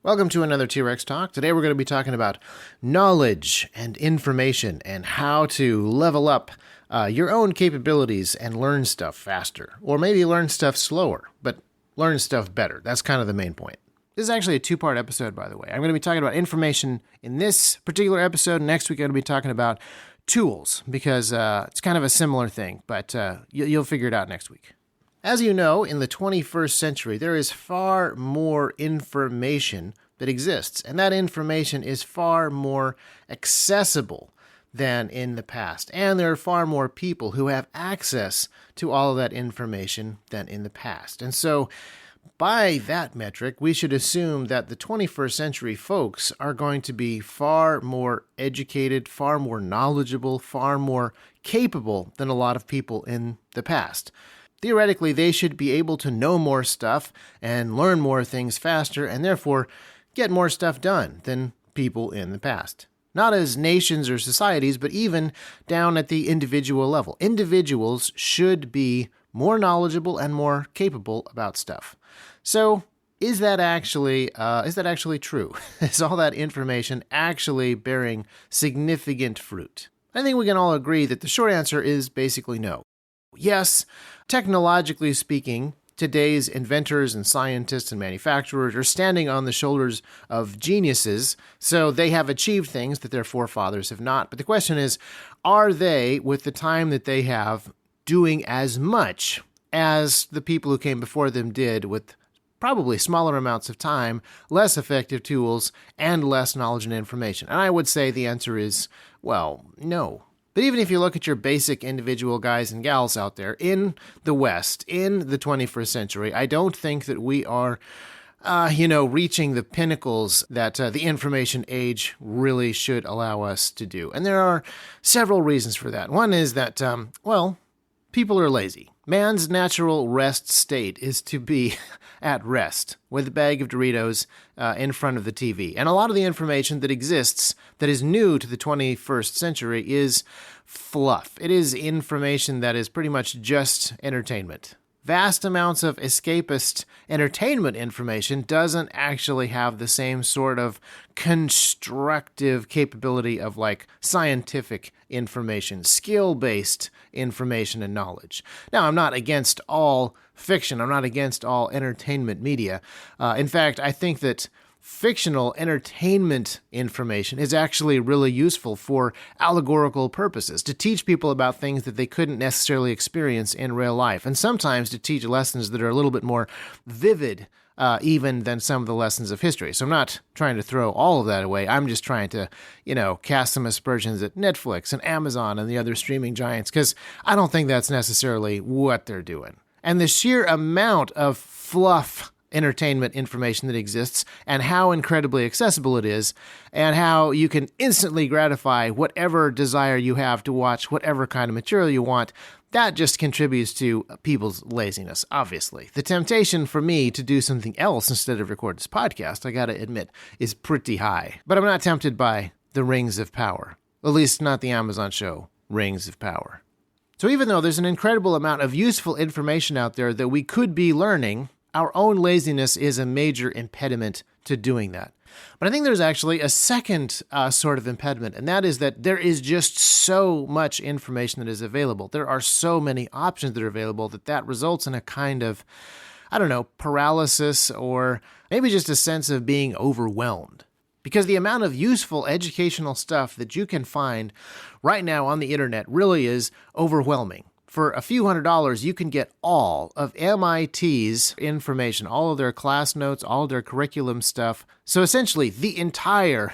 Welcome to another T-Rex Talk. Today we're going to be talking about knowledge and information and how to level up your own capabilities and learn stuff faster. Or maybe learn stuff slower, but learn stuff better. That's kind of the main point. This is actually a two-part episode, by the way. I'm going to be talking about information in this particular episode. Next week I'm going to be talking about tools, because it's kind of a similar thing, but you'll figure it out next week. As you know, in the 21st century, there is far more information that exists, and that information is far more accessible than in the past. And there are far more people who have access to all of that information than in the past. And so, by that metric, we should assume that the 21st century folks are going to be far more educated, far more knowledgeable, far more capable than a lot of people in the past. Theoretically, they should be able to know more stuff and learn more things faster and therefore get more stuff done than people in the past. Not as nations or societies, but even down at the individual level. Individuals should be more knowledgeable and more capable about stuff. So, is that actually true? Is all that information actually bearing significant fruit? I think we can all agree that the short answer is basically no. Yes, technologically speaking, today's inventors and scientists and manufacturers are standing on the shoulders of geniuses, so they have achieved things that their forefathers have not. But the question is, are they, with the time that they have, doing as much as the people who came before them did with probably smaller amounts of time, less effective tools, and less knowledge and information? And I would say the answer is, well, no. But even if you look at your basic individual guys and gals out there in the West, in the 21st century, I don't think that we are, reaching the pinnacles that the information age really should allow us to do. And there are several reasons for that. One is that, people are lazy. Man's natural rest state is to be at rest with a bag of Doritos in front of the TV. And a lot of the information that exists that is new to the 21st century is fluff. It is information that is pretty much just entertainment. Vast amounts of escapist entertainment information doesn't actually have the same sort of constructive capability of like scientific information, skill-based information and knowledge. Now, I'm not against all fiction. I'm not against all entertainment media. In fact, I think that fictional entertainment information is actually really useful for allegorical purposes, to teach people about things that they couldn't necessarily experience in real life, and sometimes to teach lessons that are a little bit more vivid even than some of the lessons of history. So I'm not trying to throw all of that away. I'm just trying to, cast some aspersions at Netflix and Amazon and the other streaming giants, because I don't think that's necessarily what they're doing. And the sheer amount of fluff entertainment information that exists, and how incredibly accessible it is, and how you can instantly gratify whatever desire you have to watch whatever kind of material you want, that just contributes to people's laziness, obviously. The temptation for me to do something else instead of record this podcast, I gotta admit, is pretty high. But I'm not tempted by the Rings of Power. At least not the Amazon show, Rings of Power. So even though there's an incredible amount of useful information out there that we could be learning, our own laziness is a major impediment to doing that. But I think there's actually a second sort of impediment, and that is that there is just so much information that is available. There are so many options that are available that results in a kind of, paralysis, or maybe just a sense of being overwhelmed. Because the amount of useful educational stuff that you can find right now on the internet really is overwhelming. For a few $100s, you can get all of MIT's information, all of their class notes, all of their curriculum stuff. So essentially, the entire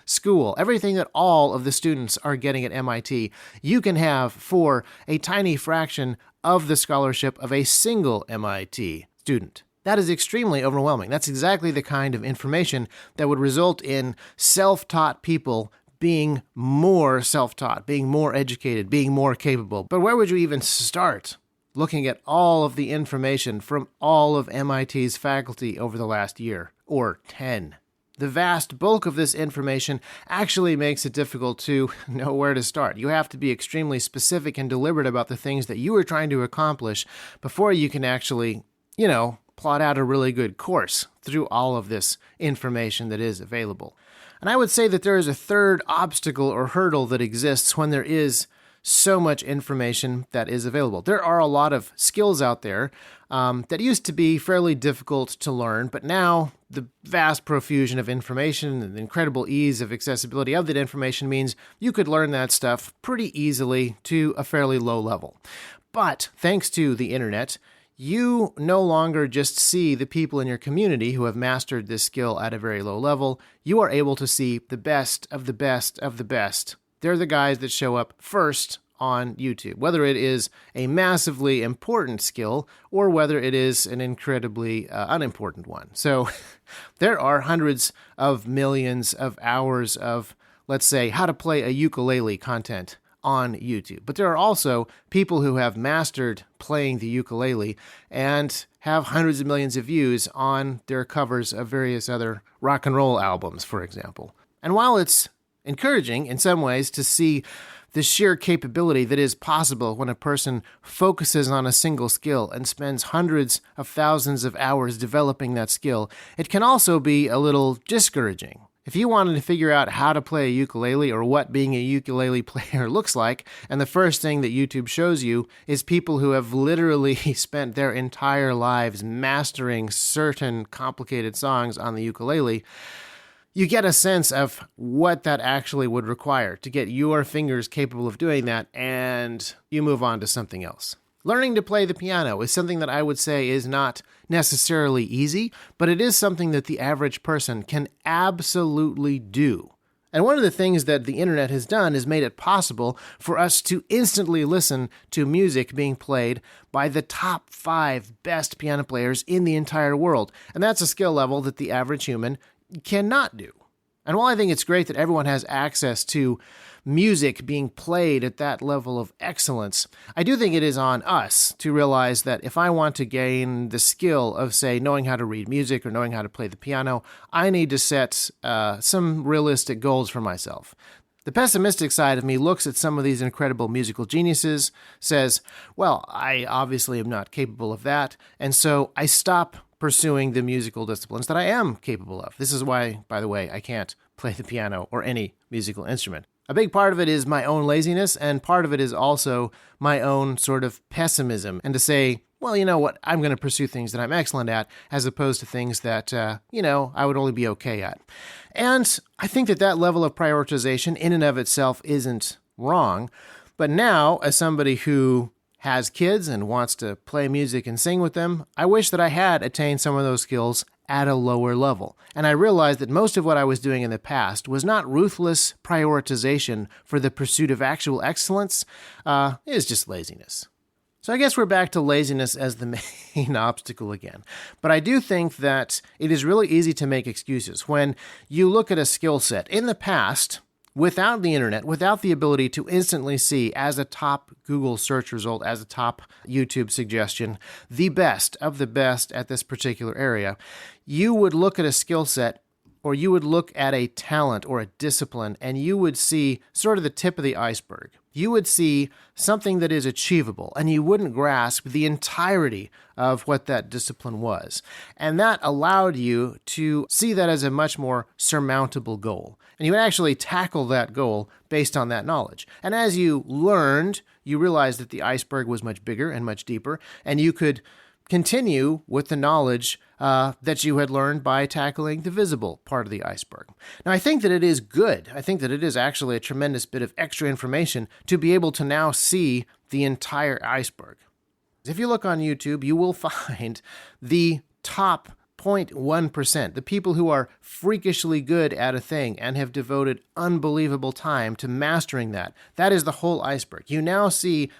school, everything that all of the students are getting at MIT, you can have for a tiny fraction of the scholarship of a single MIT student. That is extremely overwhelming. That's exactly the kind of information that would result in self-taught people being more self-taught, being more educated, being more capable. But where would you even start looking at all of the information from all of MIT's faculty over the last year, or 10? The vast bulk of this information actually makes it difficult to know where to start. You have to be extremely specific and deliberate about the things that you are trying to accomplish before you can actually, plot out a really good course through all of this information that is available. And I would say that there is a third obstacle or hurdle that exists when there is so much information that is available. There are a lot of skills out there that used to be fairly difficult to learn, but now the vast profusion of information and the incredible ease of accessibility of that information means you could learn that stuff pretty easily to a fairly low level. But thanks to the internet, you no longer just see the people in your community who have mastered this skill at a very low level. You are able to see the best of the best of the best. They're the guys that show up first on YouTube, whether it is a massively important skill or whether it is an incredibly unimportant one. So there are hundreds of millions of hours of, let's say, how to play a ukulele content on YouTube. But there are also people who have mastered playing the ukulele and have hundreds of millions of views on their covers of various other rock and roll albums, for example. And while it's encouraging in some ways to see the sheer capability that is possible when a person focuses on a single skill and spends hundreds of thousands of hours developing that skill, it can also be a little discouraging. If you wanted to figure out how to play a ukulele or what being a ukulele player looks like, and the first thing that YouTube shows you is people who have literally spent their entire lives mastering certain complicated songs on the ukulele, you get a sense of what that actually would require to get your fingers capable of doing that, and you move on to something else. Learning to play the piano is something that I would say is not necessarily easy, but it is something that the average person can absolutely do. And one of the things that the internet has done is made it possible for us to instantly listen to music being played by the top 5 best piano players in the entire world. And that's a skill level that the average human cannot do. And while I think it's great that everyone has access to music being played at that level of excellence, I do think it is on us to realize that if I want to gain the skill of, say, knowing how to read music or knowing how to play the piano, I need to set some realistic goals for myself. The pessimistic side of me looks at some of these incredible musical geniuses, says, well, I obviously am not capable of that, and so I stop pursuing the musical disciplines that I am capable of. This is why, by the way, I can't play the piano or any musical instrument. A big part of it is my own laziness, and part of it is also my own sort of pessimism, and to say, well, you know what, I'm going to pursue things that I'm excellent at, as opposed to things that, I would only be okay at. And I think that that level of prioritization in and of itself isn't wrong, but now, as somebody who has kids and wants to play music and sing with them, I wish that I had attained some of those skills at a lower level. And I realized that most of what I was doing in the past was not ruthless prioritization for the pursuit of actual excellence. It was just laziness. So I guess we're back to laziness as the main obstacle again. But I do think that it is really easy to make excuses when you look at a skill set. In the past, without the internet, without the ability to instantly see as a top Google search result, as a top YouTube suggestion, the best of the best at this particular area, you would look at a skill set or you would look at a talent or a discipline and you would see sort of the tip of the iceberg. You would see something that is achievable and you wouldn't grasp the entirety of what that discipline was. And that allowed you to see that as a much more surmountable goal. And you would actually tackle that goal based on that knowledge. And as you learned, you realized that the iceberg was much bigger and much deeper, and you could continue with the knowledge that you had learned by tackling the visible part of the iceberg. Now, I think that it is good. I think that it is actually a tremendous bit of extra information to be able to now see the entire iceberg. If you look on YouTube, you will find the top 0.1%, the people who are freakishly good at a thing and have devoted unbelievable time to mastering that. That is the whole iceberg. You now see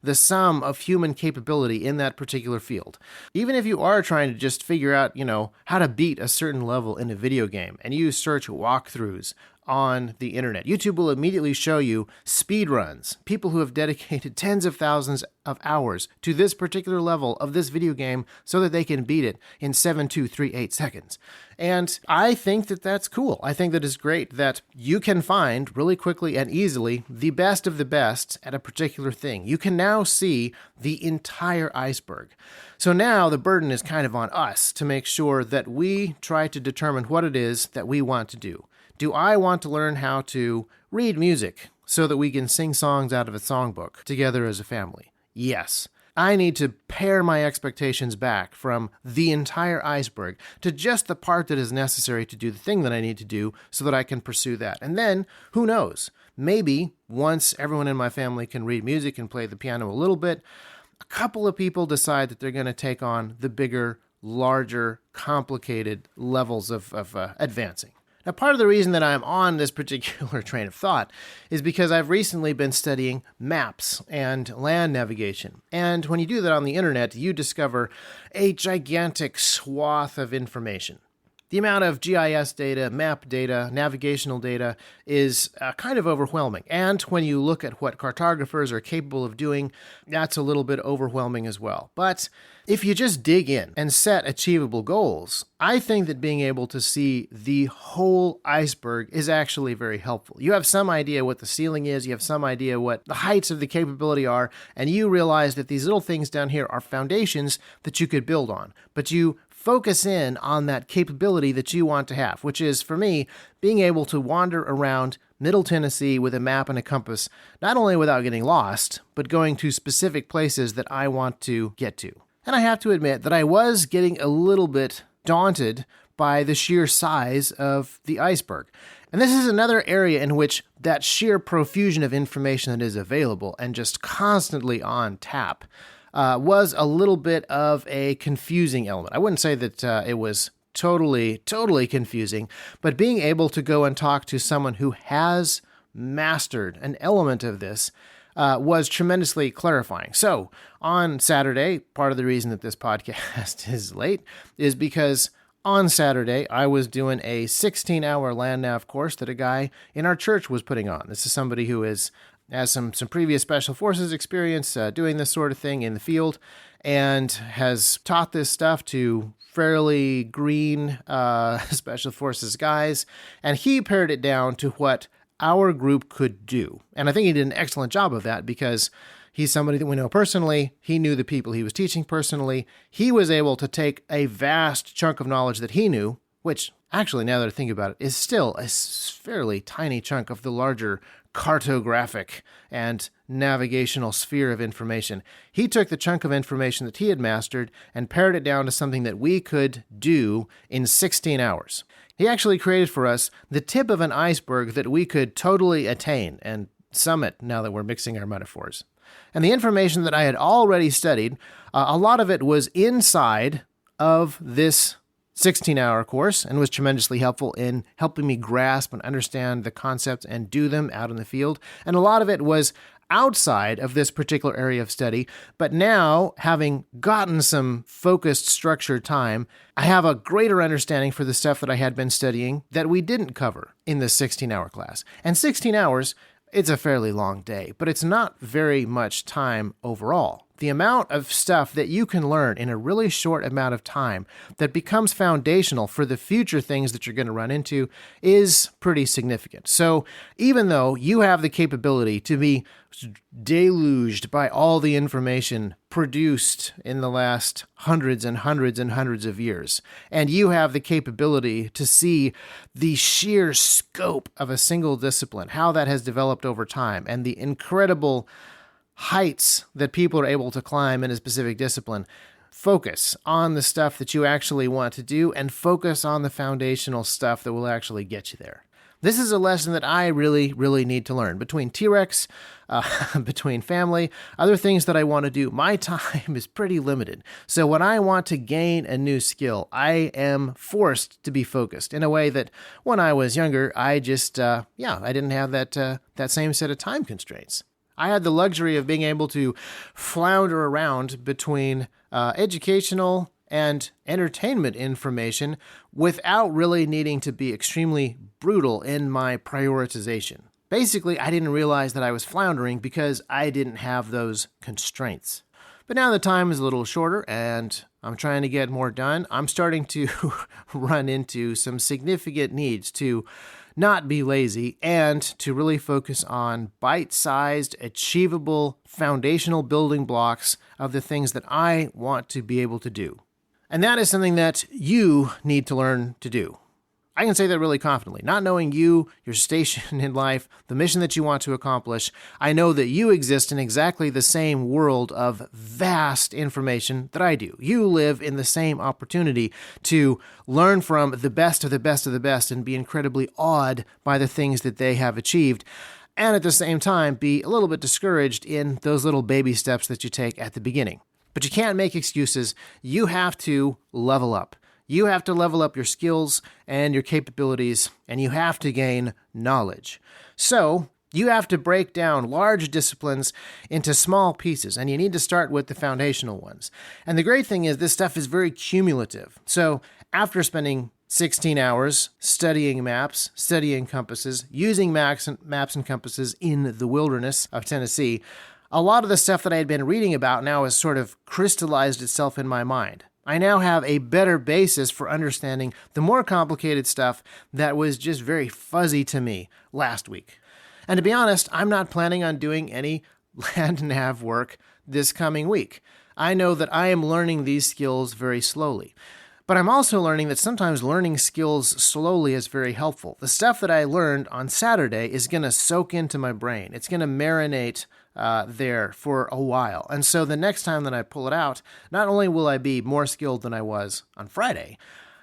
the sum of human capability in that particular field. Even if you are trying to just figure out, how to beat a certain level in a video game, and you search walkthroughs on the internet. YouTube will immediately show you speed runs, people who have dedicated tens of thousands of hours to this particular level of this video game so that they can beat it in 7.238 seconds. And I think that that's cool. I think that it's great that you can find really quickly and easily the best of the best at a particular thing. You can now see the entire iceberg. So now the burden is kind of on us to make sure that we try to determine what it is that we want to do. Do I want to learn how to read music so that we can sing songs out of a songbook together as a family? Yes. I need to pare my expectations back from the entire iceberg to just the part that is necessary to do the thing that I need to do so that I can pursue that. And then, who knows? Maybe once everyone in my family can read music and play the piano a little bit, a couple of people decide that they're going to take on the bigger, larger, complicated levels of advancing. Now, part of the reason that I'm on this particular train of thought is because I've recently been studying maps and land navigation. And when you do that on the internet, you discover a gigantic swath of information. The amount of GIS data, map data, navigational data is kind of overwhelming. And when you look at what cartographers are capable of doing, that's a little bit overwhelming as well. But if you just dig in and set achievable goals, I think that being able to see the whole iceberg is actually very helpful. You have some idea what the ceiling is, you have some idea what the heights of the capability are, and you realize that these little things down here are foundations that you could build on. But you focus in on that capability that you want to have, which is, for me, being able to wander around Middle Tennessee with a map and a compass, not only without getting lost, but going to specific places that I want to get to. And I have to admit that I was getting a little bit daunted by the sheer size of the iceberg. And this is another area in which that sheer profusion of information that is available and just constantly on tap was a little bit of a confusing element. I wouldn't say that it was totally confusing, but being able to go and talk to someone who has mastered an element of this was tremendously clarifying. So on Saturday, part of the reason that this podcast is late is because on Saturday, I was doing a 16-hour land nav course that a guy in our church was putting on. This is somebody who has some previous Special Forces experience doing this sort of thing in the field and has taught this stuff to fairly green Special Forces guys. And he pared it down to what our group could do. And I think he did an excellent job of that because he's somebody that we know personally. He knew the people he was teaching personally. He was able to take a vast chunk of knowledge that he knew, which actually, now that I think about it, is still a fairly tiny chunk of the larger cartographic and navigational sphere of information. He took the chunk of information that he had mastered and pared it down to something that we could do in 16 hours. He actually created for us the tip of an iceberg that we could totally attain and summit, now that we're mixing our metaphors. And the information that I had already studied, a lot of it was inside of this 16-hour course and was tremendously helpful in helping me grasp and understand the concepts and do them out in the field. And a lot of it was outside of this particular area of study, but now, having gotten some focused, structured time, I have a greater understanding for the stuff that I had been studying that we didn't cover in this 16-hour class. And 16 hours, it's a fairly long day, but it's not very much time overall. The amount of stuff that you can learn in a really short amount of time that becomes foundational for the future things that you're going to run into is pretty significant. So even though you have the capability to be deluged by all the information produced in the last hundreds and hundreds and hundreds of years, and you have the capability to see the sheer scope of a single discipline, how that has developed over time, and the incredible heights that people are able to climb in a specific discipline, focus on the stuff that you actually want to do and focus on the foundational stuff that will actually get you there. This is a lesson that I really need to learn. Between T-Rex, between family, other things that I want to do, my time is pretty limited. So when I want to gain a new skill, I am forced to be focused in a way that when I was younger, I just, I didn't have that same set of time constraints. I had the luxury of being able to flounder around between educational and entertainment information without really needing to be extremely brutal in my prioritization. Basically, I didn't realize that I was floundering because I didn't have those constraints. But now the time is a little shorter and I'm trying to get more done. I'm starting to run into some significant needs to not be lazy and to really focus on bite-sized, achievable, foundational building blocks of the things that I want to be able to do. And that is something that you need to learn to do. I can say that really confidently. Not knowing you, your station in life, the mission that you want to accomplish, I know that you exist in exactly the same world of vast information that I do. You live in the same opportunity to learn from the best of the best of the best and be incredibly awed by the things that they have achieved. And at the same time, be a little bit discouraged in those little baby steps that you take at the beginning. But you can't make excuses. You have to level up. You have to level up your skills and your capabilities, and you have to gain knowledge. So, you have to break down large disciplines into small pieces, and you need to start with the foundational ones. And the great thing is this stuff is very cumulative. So, after spending 16 hours studying maps, studying compasses, using maps and compasses in the wilderness of Tennessee, a lot of the stuff that I had been reading about now has sort of crystallized itself in my mind. I now have a better basis for understanding the more complicated stuff that was just very fuzzy to me last week. And to be honest, I'm not planning on doing any land nav work this coming week. I know that I am learning these skills very slowly. But I'm also learning that sometimes learning skills slowly is very helpful. The stuff that I learned on Saturday is going to soak into my brain. It's going to marinate there for a while. And so the next time that I pull it out, not only will I be more skilled than I was on Friday,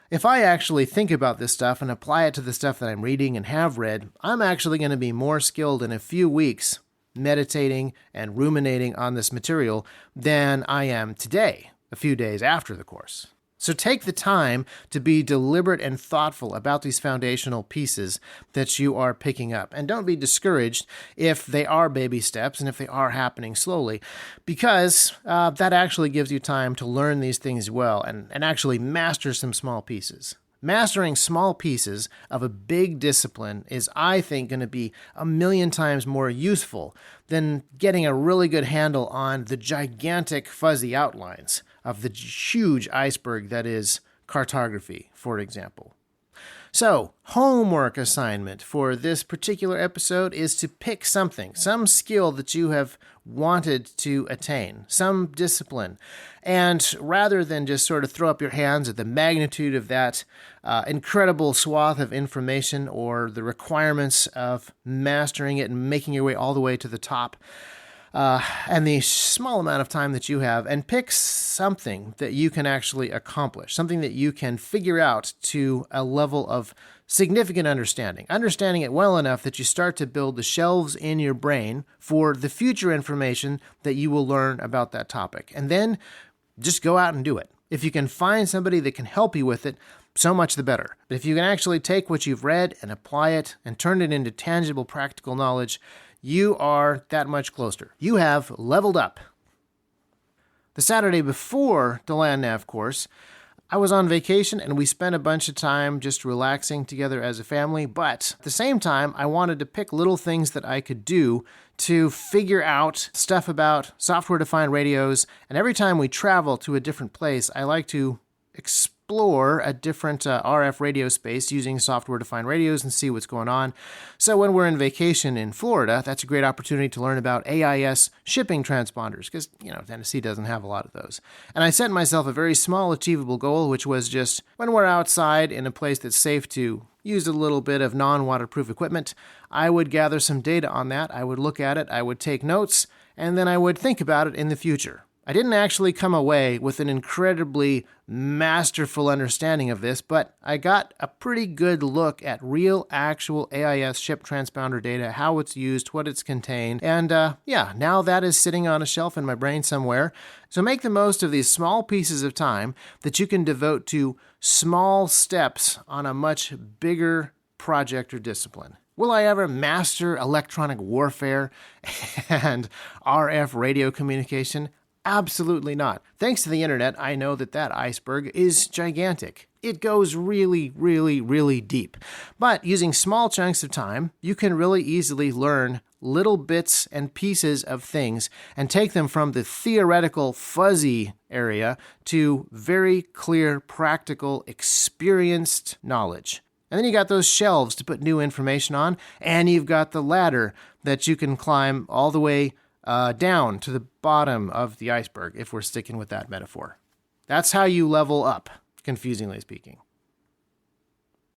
if I actually think about this stuff and apply it to the stuff that I'm reading and have read, I'm actually going to be more skilled in a few weeks meditating and ruminating on this material than I am today, a few days after the course. So take the time to be deliberate and thoughtful about these foundational pieces that you are picking up. And don't be discouraged if they are baby steps and if they are happening slowly, because that actually gives you time to learn these things well and actually master some small pieces. Mastering small pieces of a big discipline is, I think, going to be 1,000,000 times more useful than getting a really good handle on the gigantic fuzzy outlines of the huge iceberg that is cartography, for example. So, homework assignment for this particular episode is to pick something, some skill that you have wanted to attain, some discipline. And rather than just sort of throw up your hands at the magnitude of that incredible swath of information or the requirements of mastering it and making your way all the way to the top, and the small amount of time that you have, and pick something that you can actually accomplish, something that you can figure out to a level of significant understanding it well enough that you start to build the shelves in your brain for the future information that you will learn about that topic. And then just go out and do it. If you can find somebody that can help you with it, so much the better. But if you can actually take what you've read and apply it and turn it into tangible, practical knowledge, you are that much closer. You have leveled up. The Saturday before the Land Nav course, I was on vacation and we spent a bunch of time just relaxing together as a family, but at the same time, I wanted to pick little things that I could do to figure out stuff about software-defined radios, and every time we travel to a different place, I like to explore a different RF radio space using software-defined radios and see what's going on. So when we're in vacation in Florida, that's a great opportunity to learn about AIS shipping transponders because, Tennessee doesn't have a lot of those. And I set myself a very small achievable goal, which was just when we're outside in a place that's safe to use a little bit of non-waterproof equipment, I would gather some data on that, I would look at it, I would take notes, and then I would think about it in the future. I didn't actually come away with an incredibly masterful understanding of this, but I got a pretty good look at real, actual AIS ship transponder data, how it's used, what it's contained, and now that is sitting on a shelf in my brain somewhere. So make the most of these small pieces of time that you can devote to small steps on a much bigger project or discipline. Will I ever master electronic warfare and RF radio communication? Absolutely not. Thanks to the internet, I know that iceberg is gigantic. It goes really, really, really deep. But using small chunks of time, you can really easily learn little bits and pieces of things and take them from the theoretical, fuzzy area to very clear, practical, experienced knowledge. And then you got those shelves to put new information on, and you've got the ladder that you can climb all the way down to the bottom of the iceberg, if we're sticking with that metaphor. That's how you level up, confusingly speaking.